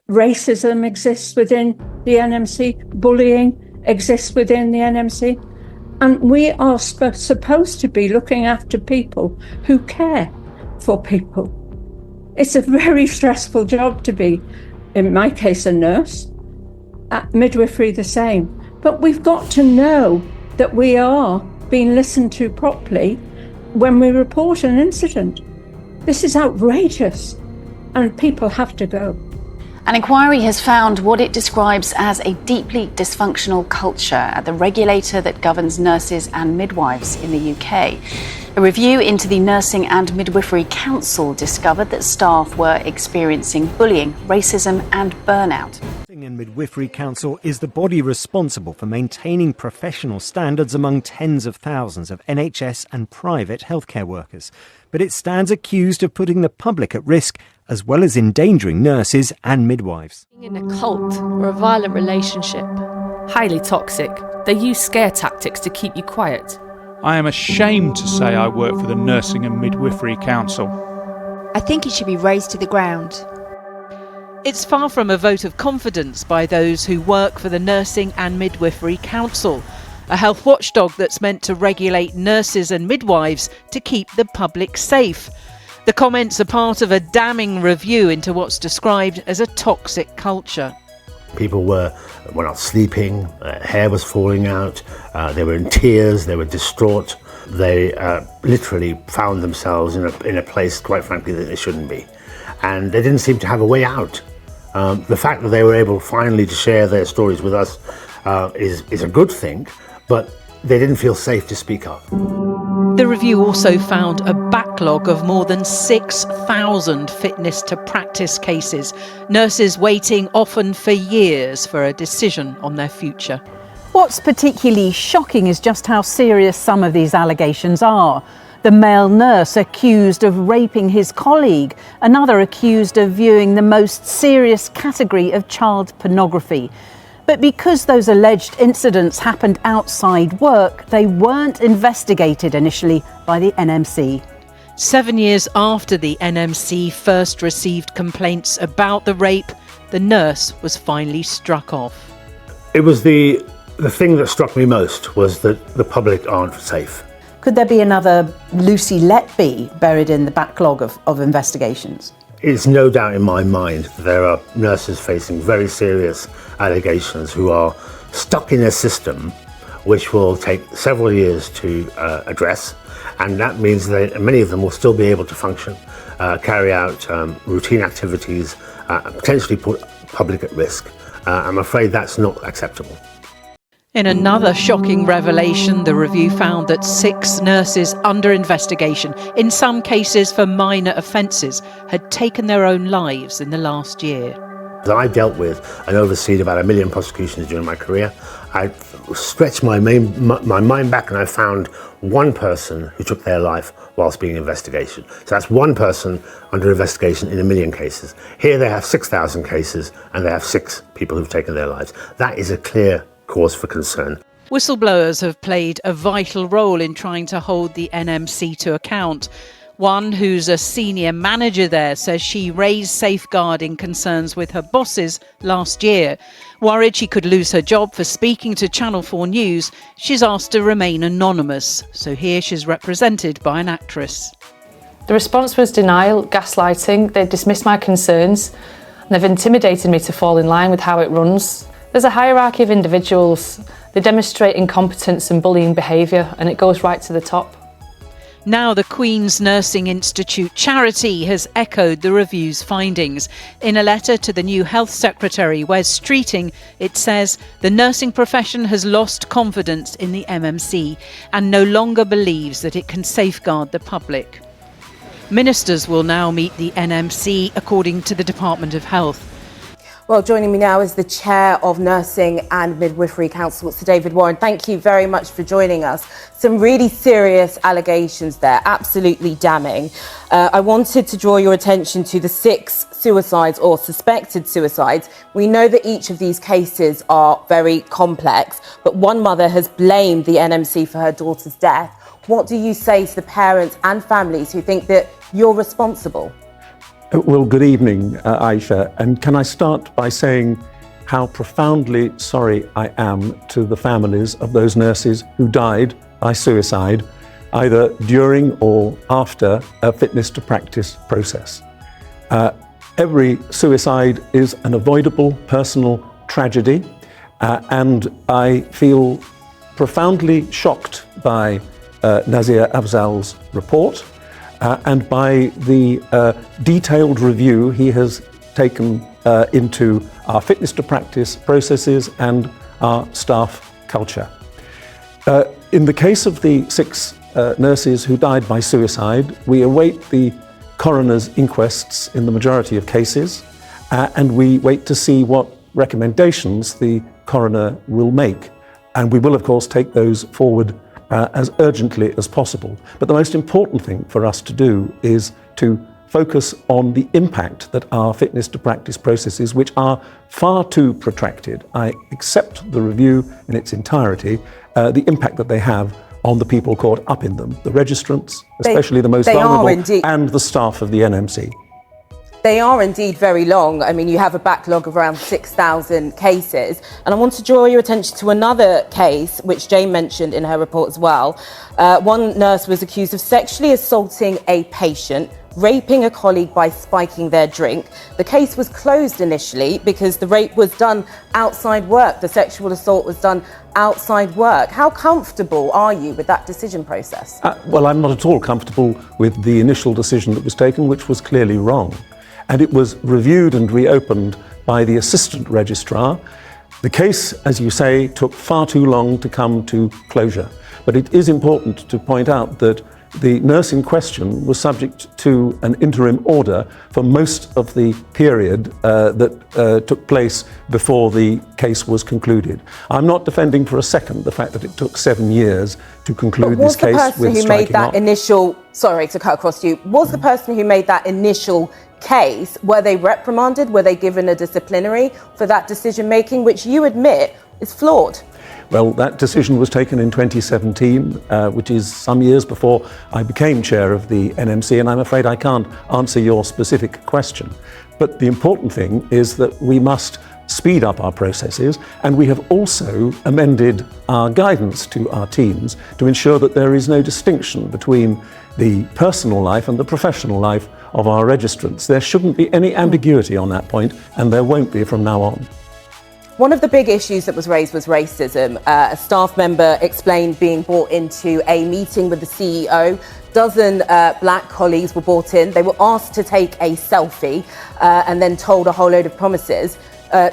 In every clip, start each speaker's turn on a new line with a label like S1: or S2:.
S1: racism exists within the NMC, bullying exists within the NMC, and we are supposed to be looking after people who care for people. It's a very stressful job to be, in my case, a nurse, at midwifery the same, but we've got to know that we are being listened to properly when we report an incident. This is outrageous, and people have to go.
S2: An inquiry has found what it describes as a deeply dysfunctional culture at the regulator that governs nurses and midwives in the UK. A review into the Nursing and Midwifery Council discovered that staff were experiencing bullying, racism and burnout.
S3: The Nursing and Midwifery Council is the body responsible for maintaining professional standards among tens of thousands of NHS and private healthcare workers. But it stands accused of putting the public at risk, as well as endangering nurses and midwives.
S4: In a cult or a violent relationship.
S5: Highly toxic. They use scare tactics to keep you quiet.
S6: I am ashamed to say I work for the Nursing and Midwifery Council.
S7: I think it should be razed to the ground.
S8: It's far from a vote of confidence by those who work for the Nursing and Midwifery Council, a health watchdog that's meant to regulate nurses and midwives to keep the public safe. The comments are part of a damning review into what's described as a toxic culture.
S9: People were not sleeping, hair was falling out, they were in tears, they were distraught. They literally found themselves in a place, quite frankly, that they shouldn't be. And they didn't seem to have a way out. The fact that they were able finally to share their stories with us is a good thing, but they didn't feel safe to speak up.
S8: The review also found a backlog of more than 6,000 fitness to practice cases, nurses waiting often for years for a decision on their future.
S10: What's particularly shocking is just how serious some of these allegations are. The male nurse accused of raping his colleague, another accused of viewing the most serious category of child pornography. But because those alleged incidents happened outside work, they weren't investigated initially by the NMC.
S8: 7 years after the NMC first received complaints about the rape, the nurse was finally struck off.
S9: It was the thing that struck me most was that the public aren't safe.
S10: Could there be another Lucy Letby buried in the backlog of investigations?
S9: It's no doubt in my mind that there are nurses facing very serious allegations who are stuck in a system which will take several years to address, and that means that many of them will still be able to function, carry out routine activities, potentially put public at risk. I'm afraid that's not acceptable.
S8: In another shocking revelation, the review found that 6 nurses under investigation, in some cases for minor offences, had taken their own lives in the last year.
S9: I dealt with and overseen about 1 million prosecutions during my career. I stretched my mind back and I found one person who took their life whilst being investigated. So that's one person under investigation in 1 million cases. Here they have 6,000 cases and they have 6 people who've taken their lives. That is a clear cause for concern.
S8: Whistleblowers have played a vital role in trying to hold the NMC to account. One who's a senior manager there says she raised safeguarding concerns with her bosses last year. Worried she could lose her job for speaking to Channel 4 News, she's asked to remain anonymous. So here she's represented by an actress.
S4: The response was denial, gaslighting. They dismissed my concerns and they've intimidated me to fall in line with how it runs. There's a hierarchy of individuals. They demonstrate incompetence and bullying behaviour, and it goes right to the top.
S8: Now the Queen's Nursing Institute charity has echoed the review's findings. In a letter to the new Health Secretary, Wes Streeting, it says the nursing profession has lost confidence in the MMC and no longer believes that it can safeguard the public. Ministers will now meet the NMC, according to the Department of Health.
S11: Well, joining me now is the Chair of Nursing and Midwifery Council, Sir David Warren. Thank you very much for joining us. Some really serious allegations there, absolutely damning. I wanted to draw your attention to the 6 suicides or suspected suicides. We know that each of these cases are very complex, but one mother has blamed the NMC for her daughter's death. What do you say to the parents and families who think that you're responsible?
S12: Well, good evening, Aisha. And can I start by saying how profoundly sorry I am to the families of those nurses who died by suicide, either during or after a fitness to practice process. Every suicide is an avoidable personal tragedy, and I feel profoundly shocked by Nazir Afzal's report and by the detailed review he has taken into our fitness to practice processes and our staff culture. In the case of the 6 nurses who died by suicide, we await the coroner's inquests in the majority of cases, and we wait to see what recommendations the coroner will make. And we will, of course, take those forward as urgently as possible. But the most important thing for us to do is to focus on the impact that our fitness to practice processes, which are far too protracted, I accept the review in its entirety, the impact that they have on the people caught up in them, the registrants, especially the most vulnerable, and the staff of the NMC.
S11: They are indeed very long. I mean, you have a backlog of around 6,000 cases. And I want to draw your attention to another case, which Jane mentioned in her report as well. One nurse was accused of sexually assaulting a patient, raping a colleague by spiking their drink. The case was closed initially because the rape was done outside work. The sexual assault was done outside work. How comfortable are you with that decision process?
S12: Well, I'm not at all comfortable with the initial decision that was taken, which was clearly wrong. And it was reviewed and reopened by the assistant registrar. The case, as you say, took far too long to come to closure. But it is important to point out that the nurse in question was subject to an interim order for most of the period that took place before the case was concluded. I'm not defending for a second the fact that it took 7 years to conclude this case with striking
S11: Was the person who made that initial, sorry to cut across you, was the person who made that initial case, were they reprimanded? Were they given a disciplinary for that decision making, which you admit is flawed?
S12: Well, that decision was taken in 2017, which is some years before I became chair of the NMC, and I'm afraid I can't answer your specific question. But the important thing is that we must speed up our processes, and we have also amended our guidance to our teams to ensure that there is no distinction between the personal life and the professional life of our registrants. There shouldn't be any ambiguity on that point, and there won't be from now on.
S11: One of the big issues that was raised was racism. A staff member explained being brought into a meeting with the CEO. Dozen black colleagues were brought in. They were asked to take a selfie and then told a whole load of promises.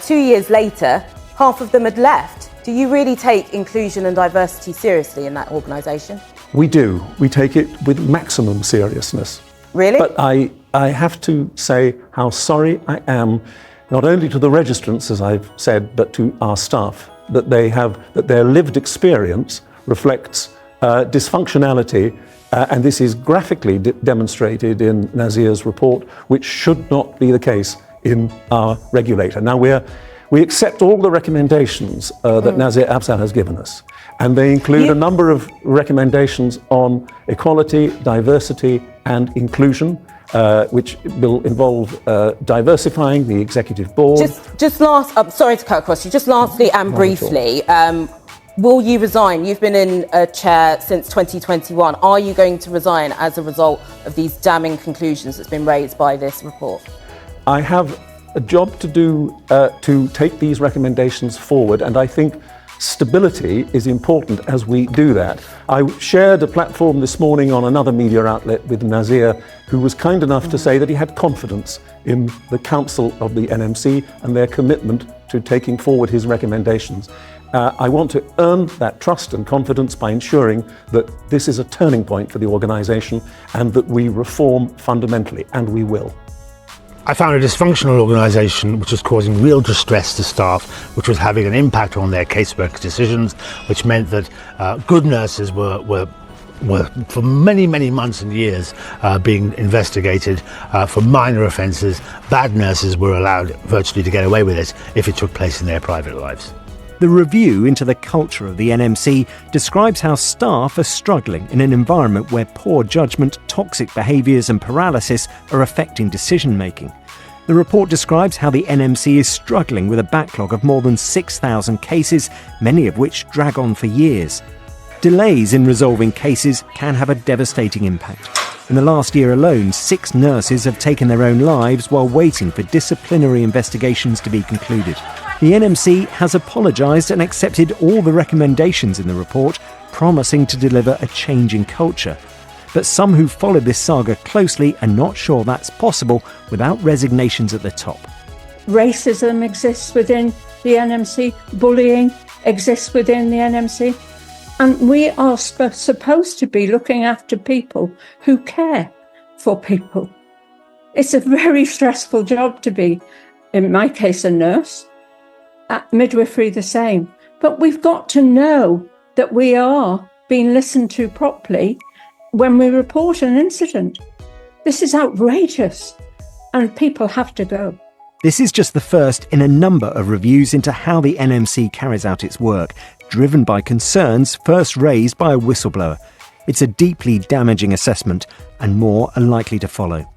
S11: 2 years later, half of them had left. Do you really take inclusion and diversity seriously in that organisation?
S12: We do. We take it with maximum seriousness.
S11: Really?
S12: But I have to say how sorry I am, not only to the registrants, as I've said, but to our staff, that their lived experience reflects dysfunctionality, and this is graphically demonstrated in Nazir's report, which should not be the case in our regulator. Now, we accept all the recommendations that Nazir Afzal has given us, and they include a number of recommendations on equality, diversity, and inclusion, which will involve diversifying the executive board.
S11: Just last, sorry to cut across you, just lastly and briefly, will you resign? You've been in a chair since 2021. Are you going to resign as a result of these damning conclusions that's been raised by this report?
S12: I have a job to do to take these recommendations forward, and I think stability is important as we do that. I shared a platform this morning on another media outlet with Nazir, who was kind enough to say that he had confidence in the Council of the NMC and their commitment to taking forward his recommendations. I want to earn that trust and confidence by ensuring that this is a turning point for the organisation and that we reform fundamentally, and we will.
S9: I found a dysfunctional organisation which was causing real distress to staff, which was having an impact on their casework decisions, which meant that good nurses were for many, many months and years being investigated for minor offences. Bad nurses were allowed virtually to get away with it if it took place in their private lives.
S3: The review into the culture of the NMC describes how staff are struggling in an environment where poor judgment, toxic behaviours and paralysis are affecting decision-making. The report describes how the NMC is struggling with a backlog of more than 6,000 cases, many of which drag on for years. Delays in resolving cases can have a devastating impact. In the last year alone, 6 nurses have taken their own lives while waiting for disciplinary investigations to be concluded. The NMC has apologised and accepted all the recommendations in the report, promising to deliver a change in culture. But some who followed this saga closely are not sure that's possible without resignations at the top.
S1: Racism exists within the NMC, bullying exists within the NMC, and we are supposed to be looking after people who care for people. It's a very stressful job to be, in my case, a nurse. At midwifery, the same. But we've got to know that we are being listened to properly when we report an incident. This is outrageous, and people have to go.
S3: This is just the first in a number of reviews into how the NMC carries out its work, driven by concerns first raised by a whistleblower. It's a deeply damaging assessment, and more are likely to follow.